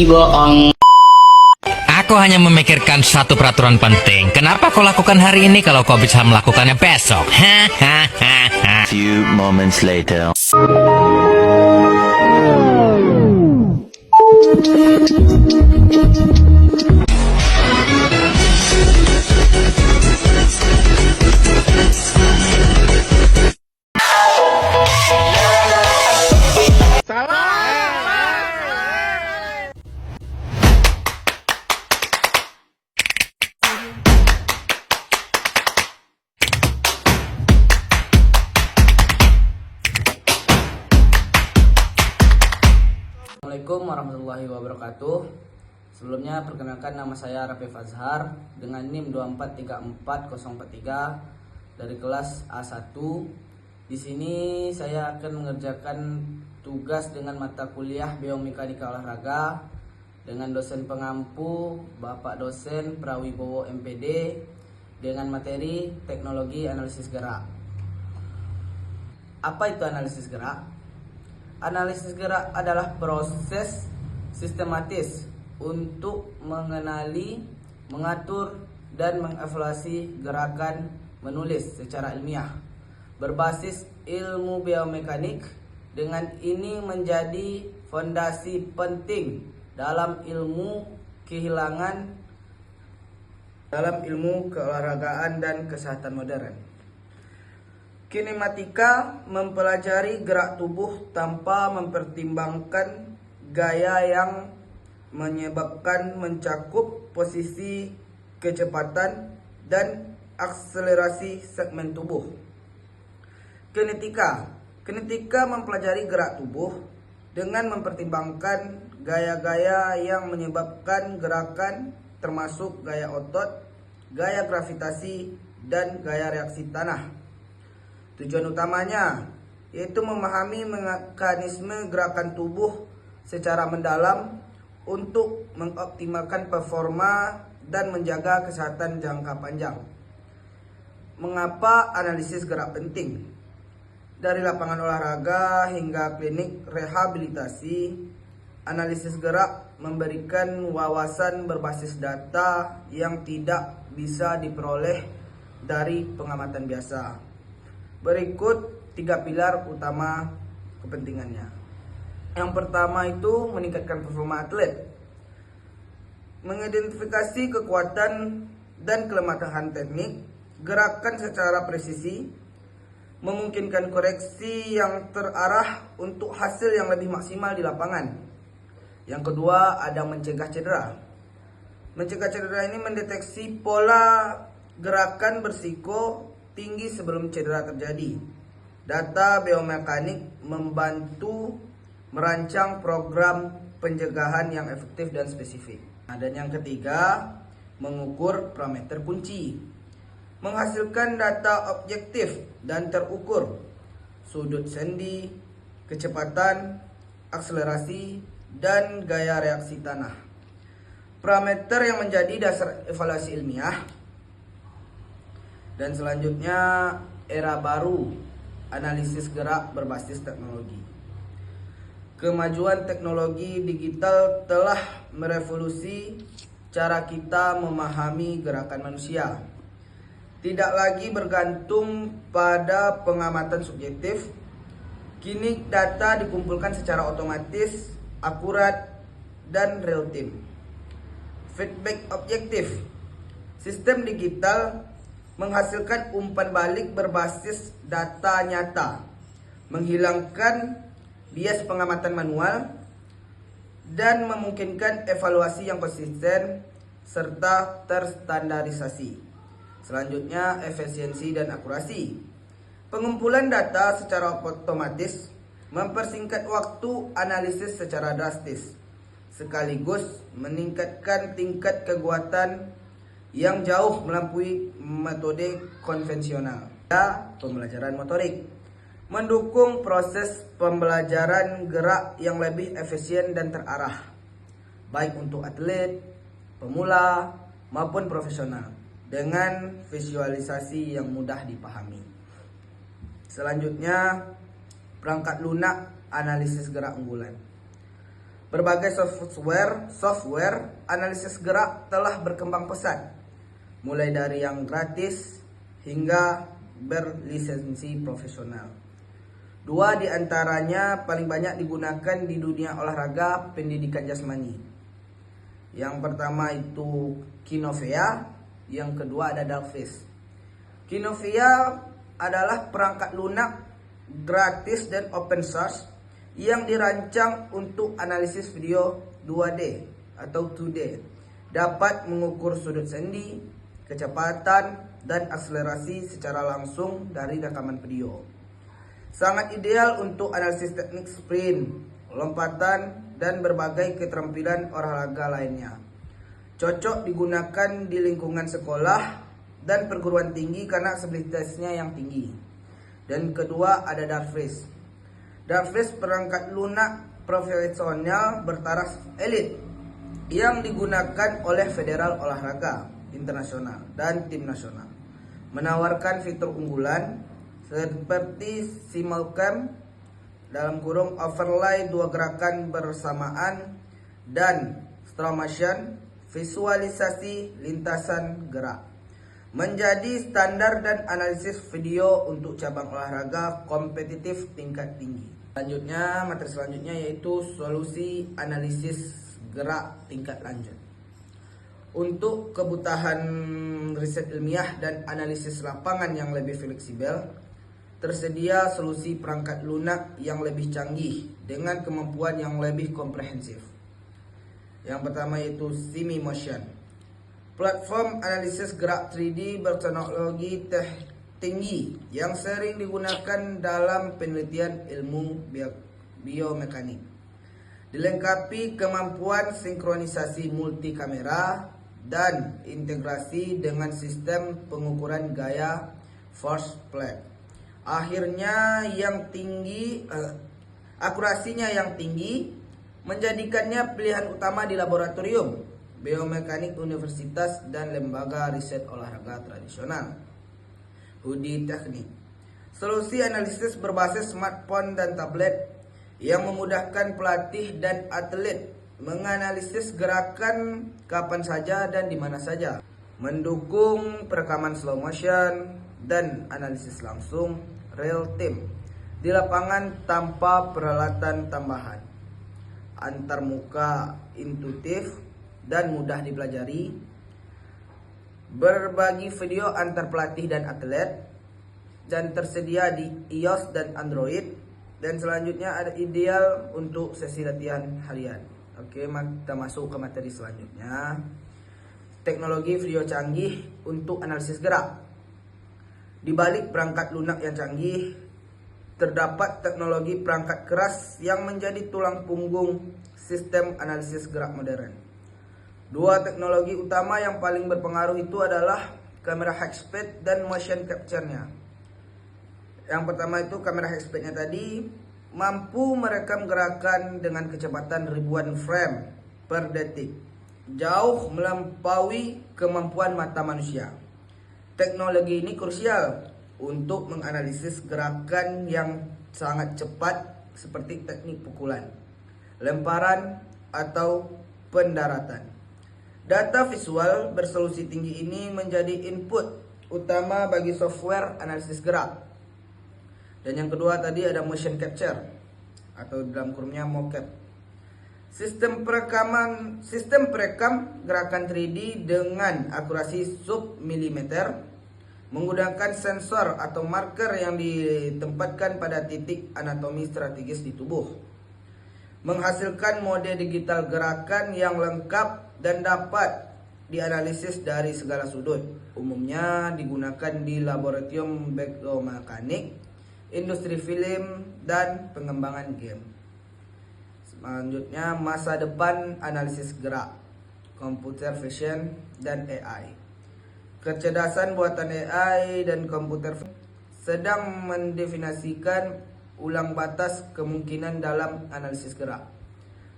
bohong. Aku hanya memikirkan satu peraturan penting. Kenapa kau lakukan hari ini kalau kau bisa melakukannya besok? Hahaha. Few moments later. Assalamualaikum warahmatullahi wabarakatuh. Sebelumnya perkenalkan, nama saya Rafif Azhar dengan NIM 2434043 dari kelas A1. Di sini saya akan mengerjakan tugas dengan mata kuliah Biomekanika Olahraga dengan dosen pengampu Bapak Dosen Prawibowo MPD dengan materi Teknologi Analisis Gerak. Apa itu analisis gerak? Analisis gerak adalah proses sistematis untuk mengenali, mengatur, dan mengevaluasi gerakan menulis secara ilmiah berbasis ilmu biomekanik. Dengan ini menjadi fondasi penting dalam ilmu keolahragaan dan kesehatan modern. Kinematika mempelajari gerak tubuh tanpa mempertimbangkan gaya yang menyebabkan mencakup posisi, kecepatan, dan akselerasi segmen tubuh. Kinetika mempelajari gerak tubuh dengan mempertimbangkan gaya-gaya yang menyebabkan gerakan termasuk gaya otot, gaya gravitasi, dan gaya reaksi tanah. Tujuan utamanya yaitu memahami mekanisme gerakan tubuh secara mendalam untuk mengoptimalkan performa dan menjaga kesehatan jangka panjang. Mengapa analisis gerak penting? Dari lapangan olahraga hingga klinik rehabilitasi, analisis gerak memberikan wawasan berbasis data yang tidak bisa diperoleh dari pengamatan biasa. Berikut 3 pilar utama kepentingannya. Yang pertama itu meningkatkan performa atlet, mengidentifikasi kekuatan dan kelemahan teknik, gerakan secara presisi, memungkinkan koreksi yang terarah untuk hasil yang lebih maksimal di lapangan. Yang kedua ada mencegah cedera. Mencegah cedera ini mendeteksi pola gerakan bersiko tinggi sebelum cedera terjadi. Data biomekanik membantu merancang program pencegahan yang efektif dan spesifik. Dan yang ketiga, mengukur parameter kunci. Menghasilkan data objektif dan terukur. Sudut sendi, kecepatan, akselerasi, dan gaya reaksi tanah. Parameter yang menjadi dasar evaluasi ilmiah. Dan selanjutnya era baru, analisis gerak berbasis teknologi. Kemajuan teknologi digital telah merevolusi cara kita memahami gerakan manusia. Tidak lagi bergantung pada pengamatan subjektif. Kini data dikumpulkan secara otomatis, akurat, dan real time. Feedback objektif. Sistem digital menghasilkan umpan balik berbasis data nyata, menghilangkan bias pengamatan manual, dan memungkinkan evaluasi yang konsisten serta terstandarisasi. Selanjutnya, efisiensi dan akurasi. Pengumpulan data secara otomatis mempersingkat waktu analisis secara drastis, sekaligus meningkatkan tingkat kekuatan yang jauh melampaui metode konvensional. Pembelajaran motorik mendukung proses pembelajaran gerak yang lebih efisien dan terarah, baik untuk atlet, pemula, maupun profesional, dengan visualisasi yang mudah dipahami. Selanjutnya, perangkat lunak analisis gerak unggulan. Berbagai software analisis gerak telah berkembang pesat, mulai dari yang gratis hingga berlisensi profesional. Dua di antaranya paling banyak digunakan di dunia olahraga pendidikan jasmani. Yang pertama itu Kinovea, yang kedua ada Darkfish. Kinovea adalah perangkat lunak gratis dan open source yang dirancang untuk analisis video 2D atau 2D. Dapat mengukur sudut sendi, kecepatan, dan akselerasi secara langsung dari rekaman video. Sangat ideal untuk analisis teknik sprint, lompatan, dan berbagai keterampilan olahraga lainnya. Cocok digunakan di lingkungan sekolah dan perguruan tinggi karena aksesibilitasnya yang tinggi. Dan kedua ada Darkfish. Darkfish perangkat lunak profesional bertaraf elit yang digunakan oleh federal olahraga internasional dan tim nasional. Menawarkan fitur unggulan seperti simulcam dalam kurung overlay dua gerakan bersamaan dan slow motion visualisasi lintasan gerak. Menjadi standar dan analisis video untuk cabang olahraga kompetitif tingkat tinggi. Materi selanjutnya yaitu solusi analisis gerak tingkat lanjut. Untuk kebutuhan riset ilmiah dan analisis lapangan yang lebih fleksibel, tersedia solusi perangkat lunak yang lebih canggih dengan kemampuan yang lebih komprehensif. Yang pertama yaitu SimiMotion. Platform analisis gerak 3D berteknologi tinggi yang sering digunakan dalam penelitian ilmu biomekanik. Dilengkapi kemampuan sinkronisasi multi kamera dan integrasi dengan sistem pengukuran gaya force plate. Akurasinya yang tinggi menjadikannya pilihan utama di laboratorium biomekanik universitas dan lembaga riset olahraga tradisional. Hudi Teknik. Solusi analisis berbasis smartphone dan tablet yang memudahkan pelatih dan atlet menganalisis gerakan kapan saja dan di mana saja. Mendukung perekaman slow motion dan analisis langsung real time di lapangan tanpa peralatan tambahan. Antarmuka intuitif dan mudah dipelajari, berbagi video antar pelatih dan atlet, dan tersedia di iOS dan Android. Dan selanjutnya ada ideal untuk sesi latihan harian. Oke, kita masuk ke materi selanjutnya. Teknologi video canggih untuk analisis gerak. Di balik perangkat lunak yang canggih, terdapat teknologi perangkat keras yang menjadi tulang punggung sistem analisis gerak modern. Dua teknologi utama yang paling berpengaruh itu adalah kamera high speed dan motion capture-nya. Yang pertama itu kamera high speed-nya tadi mampu merekam gerakan dengan kecepatan ribuan frame per detik, jauh melampaui kemampuan mata manusia. Teknologi ini krusial untuk menganalisis gerakan yang sangat cepat seperti teknik pukulan, lemparan, atau pendaratan. Data visual bersolusi tinggi ini menjadi input utama bagi software analisis gerak. Dan yang kedua tadi ada motion capture atau dalam kurungnya mocap. Sistem perekam gerakan 3D dengan akurasi sub-milimeter menggunakan sensor atau marker yang ditempatkan pada titik anatomi strategis di tubuh. Menghasilkan mode digital gerakan yang lengkap dan dapat dianalisis dari segala sudut. Umumnya digunakan di laboratorium biomekanik, industri film, dan pengembangan game. Selanjutnya masa depan analisis gerak, computer vision, dan AI. Kecerdasan buatan AI dan komputer sedang mendefinisikan ulang batas kemungkinan dalam analisis gerak.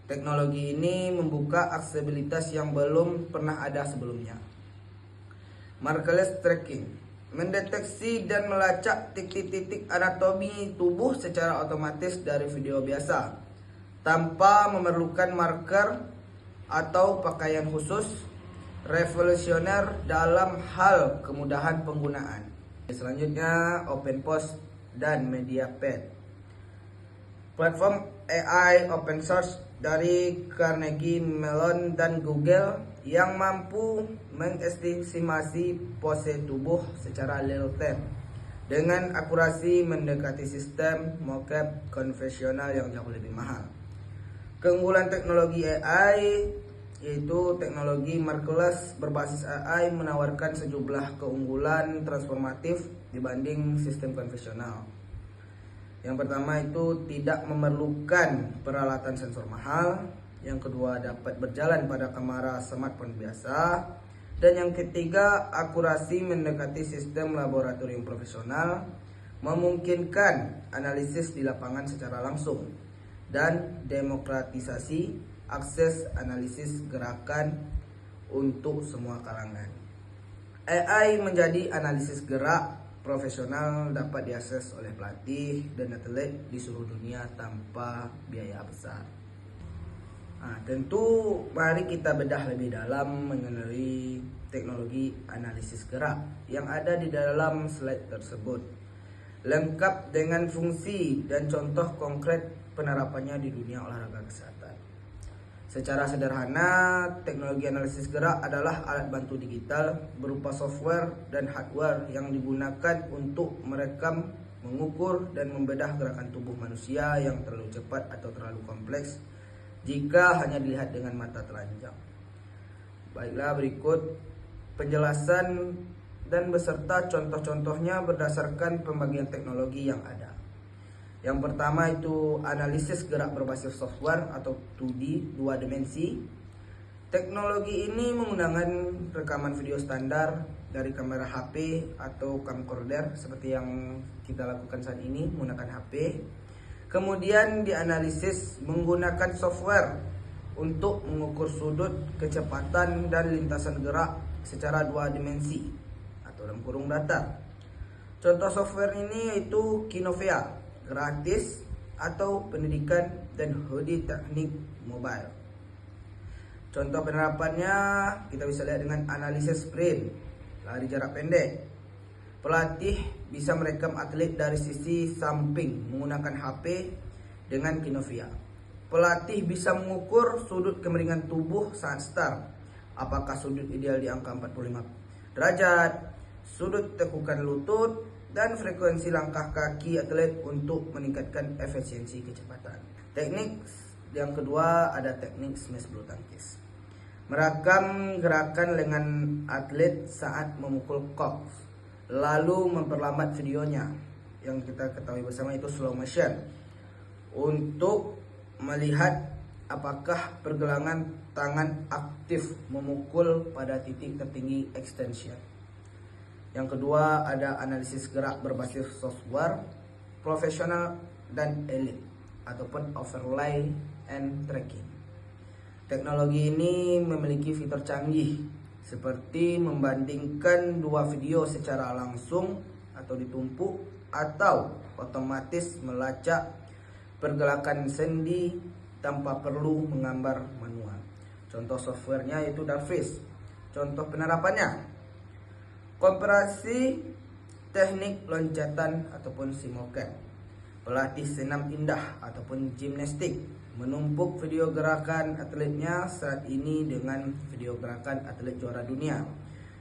Teknologi ini membuka aksesibilitas yang belum pernah ada sebelumnya. Markerless tracking mendeteksi dan melacak titik-titik anatomi tubuh secara otomatis dari video biasa tanpa memerlukan marker atau pakaian khusus, revolusioner dalam hal kemudahan penggunaan. Selanjutnya OpenPOS dan MediaPad. Platform AI open source dari Carnegie Mellon dan Google yang mampu mengestimasi pose tubuh secara real time dengan akurasi mendekati sistem mocap konvensional yang jauh lebih mahal. Keunggulan teknologi AI yaitu teknologi markerless berbasis AI menawarkan sejumlah keunggulan transformatif dibanding sistem konvensional. Yang pertama itu tidak memerlukan peralatan sensor mahal. Yang kedua dapat berjalan pada kamera smartphone biasa. Dan yang ketiga akurasi mendekati sistem laboratorium profesional, memungkinkan analisis di lapangan secara langsung dan demokratisasi akses analisis gerakan untuk semua kalangan. AI menjadi analisis gerak profesional dapat diakses oleh pelatih dan atlet di seluruh dunia tanpa biaya besar. Tentu mari kita bedah lebih dalam mengenai teknologi analisis gerak yang ada di dalam slide tersebut, lengkap dengan fungsi dan contoh konkret penerapannya di dunia olahraga kesehatan. Secara sederhana, teknologi analisis gerak adalah alat bantu digital berupa software dan hardware yang digunakan untuk merekam, mengukur, dan membedah gerakan tubuh manusia yang terlalu cepat atau terlalu kompleks jika hanya dilihat dengan mata telanjang. Baiklah, berikut penjelasan dan beserta contoh-contohnya berdasarkan pembagian teknologi yang ada. Yang pertama itu analisis gerak berbasis software atau 2D, dua dimensi. Teknologi ini menggunakan rekaman video standar dari kamera HP atau camcorder seperti yang kita lakukan saat ini menggunakan HP. Kemudian dianalisis menggunakan software untuk mengukur sudut, kecepatan, dan lintasan gerak secara dua dimensi atau dalam kurung datar. Contoh software ini yaitu Kinovea, gratis, atau pendidikan dan Hodi teknik mobile. Contoh penerapannya kita bisa lihat dengan analisis sprint, lari jarak pendek. Pelatih bisa merekam atlet dari sisi samping menggunakan HP dengan Kinovea. Pelatih bisa mengukur sudut kemiringan tubuh saat start. Apakah sudut ideal di angka 45 derajat, sudut tekukan lutut, dan frekuensi langkah kaki atlet untuk meningkatkan efisiensi kecepatan. Teknik yang kedua ada teknik smash bulu tangkis. Merekam gerakan lengan atlet saat memukul kok, lalu memperlambat videonya yang kita ketahui bersama itu slow motion untuk melihat apakah pergelangan tangan aktif memukul pada titik tertinggi extension. Yang kedua ada analisis gerak berbasis software profesional dan elite ataupun overlay and tracking. Teknologi ini memiliki fitur canggih seperti membandingkan dua video secara langsung atau ditumpuk atau otomatis melacak pergerakan sendi tanpa perlu menggambar manual. Contoh softwarenya yaitu Darvis. Contoh penerapannya komparasi teknik loncatan ataupun simulcast. Pelatih senam indah ataupun gimnastik menumpuk video gerakan atletnya saat ini dengan video gerakan atlet juara dunia.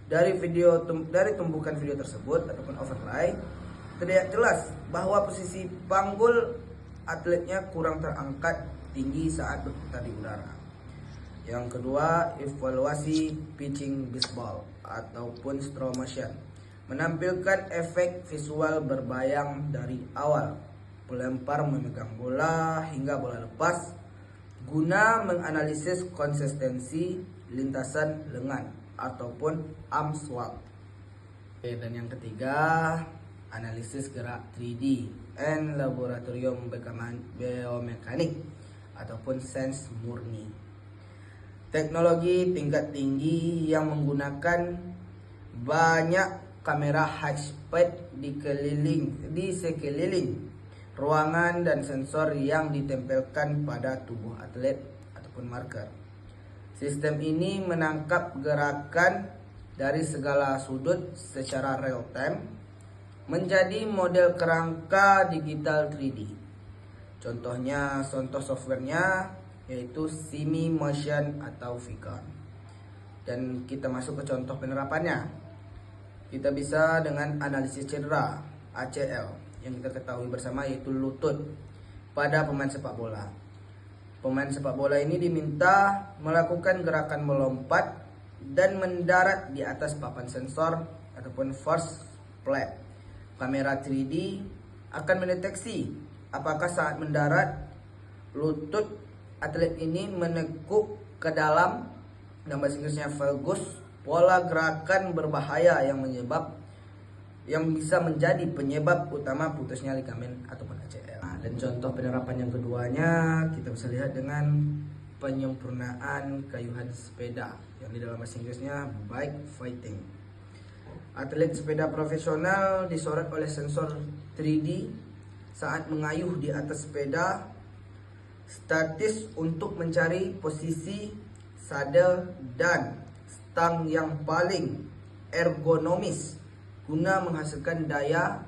Dari tumpukan video tersebut ataupun overlay terlihat jelas bahwa posisi panggul atletnya kurang terangkat tinggi saat berputar di udara. Yang kedua, evaluasi pitching baseball ataupun slow motion, menampilkan efek visual berbayang dari awal pelempar memegang bola hingga bola lepas guna menganalisis konsistensi lintasan lengan ataupun arm swap. Dan yang ketiga, analisis gerak 3D and laboratorium biomekanik ataupun sense murni. Teknologi tingkat tinggi yang menggunakan banyak kamera high speed di sekeliling ruangan dan sensor yang ditempelkan pada tubuh atlet ataupun marker. Sistem ini menangkap gerakan dari segala sudut secara real time menjadi model kerangka digital 3D. Contoh softwarenya yaitu Simi Motion atau Vicon. Dan kita masuk ke contoh penerapannya. Kita bisa dengan analisis cedera ACL yang kita ketahui bersama yaitu lutut pada pemain sepak bola. Pemain sepak bola ini diminta melakukan gerakan melompat dan mendarat di atas papan sensor ataupun force plate. Kamera 3D akan mendeteksi apakah saat mendarat lutut atlet ini menekuk ke dalam, nama Inggrisnya valgus, pola gerakan berbahaya yang bisa menjadi penyebab utama putusnya ligamen ataupun ACL. Dan contoh penerapan yang keduanya kita bisa lihat dengan penyempurnaan kayuhan sepeda yang di dalam bahasa Inggrisnya bike fighting. Atlet sepeda profesional disorot oleh sensor 3D saat mengayuh di atas sepeda statis untuk mencari posisi sadel dan stang yang paling ergonomis guna menghasilkan daya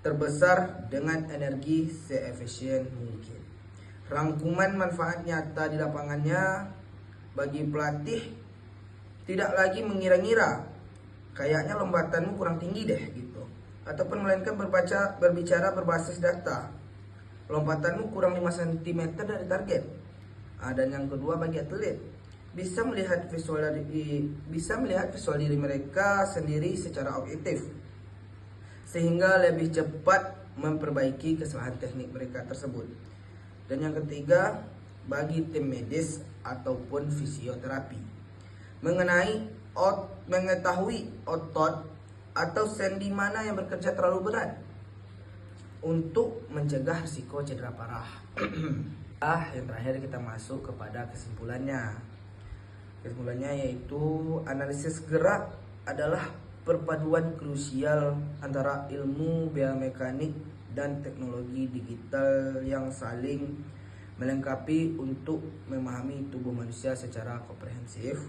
terbesar dengan energi seefisien mungkin. Rangkuman manfaat nyata di lapangannya bagi pelatih tidak lagi mengira-ngira kayaknya lombatanmu kurang tinggi deh gitu, ataupun melainkan berbicara berbasis data. Lompatanmu kurang 5 cm dari target. Dan yang kedua bagi atlet bisa melihat visual diri mereka sendiri secara objektif sehingga lebih cepat memperbaiki kesalahan teknik mereka tersebut. Dan yang ketiga bagi tim medis ataupun fisioterapi mengetahui otot atau sendi mana yang bekerja terlalu berat untuk mencegah risiko cedera parah. Yang terakhir kita masuk kepada kesimpulannya. Kesimpulannya yaitu analisis gerak adalah perpaduan krusial antara ilmu biomekanik dan teknologi digital yang saling melengkapi untuk memahami tubuh manusia secara komprehensif.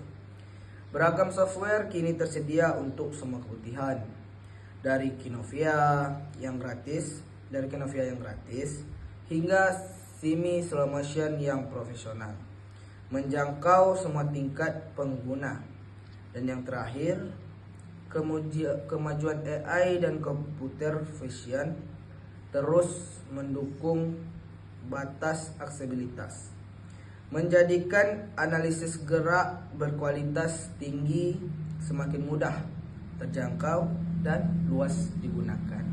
Beragam software kini tersedia untuk semua kebutuhan, dari Kinovia yang gratis hingga Simi Slow Motion yang profesional, menjangkau semua tingkat pengguna. Dan yang terakhir, kemajuan AI dan computer vision terus mendukung batas aksesibilitas, menjadikan analisis gerak berkualitas tinggi semakin mudah terjangkau dan luas digunakan.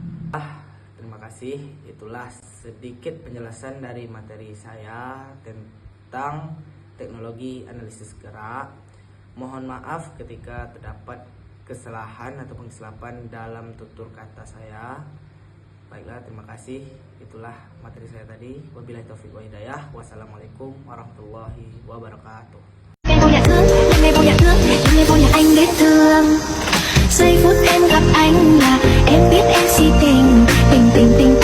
Terima kasih, itulah sedikit penjelasan dari materi saya tentang teknologi analisis gerak. Mohon maaf ketika terdapat kesalahan ataupun kesilapan dalam tutur kata saya. Baiklah, terima kasih. Itulah materi saya tadi. Wabillahi taufiq wa hidayah. Wassalamualaikum warahmatullahi wabarakatuh. Em vô nhà anh biết thương. Giây phút em gặp anh là em biết em si tình, tình tình tình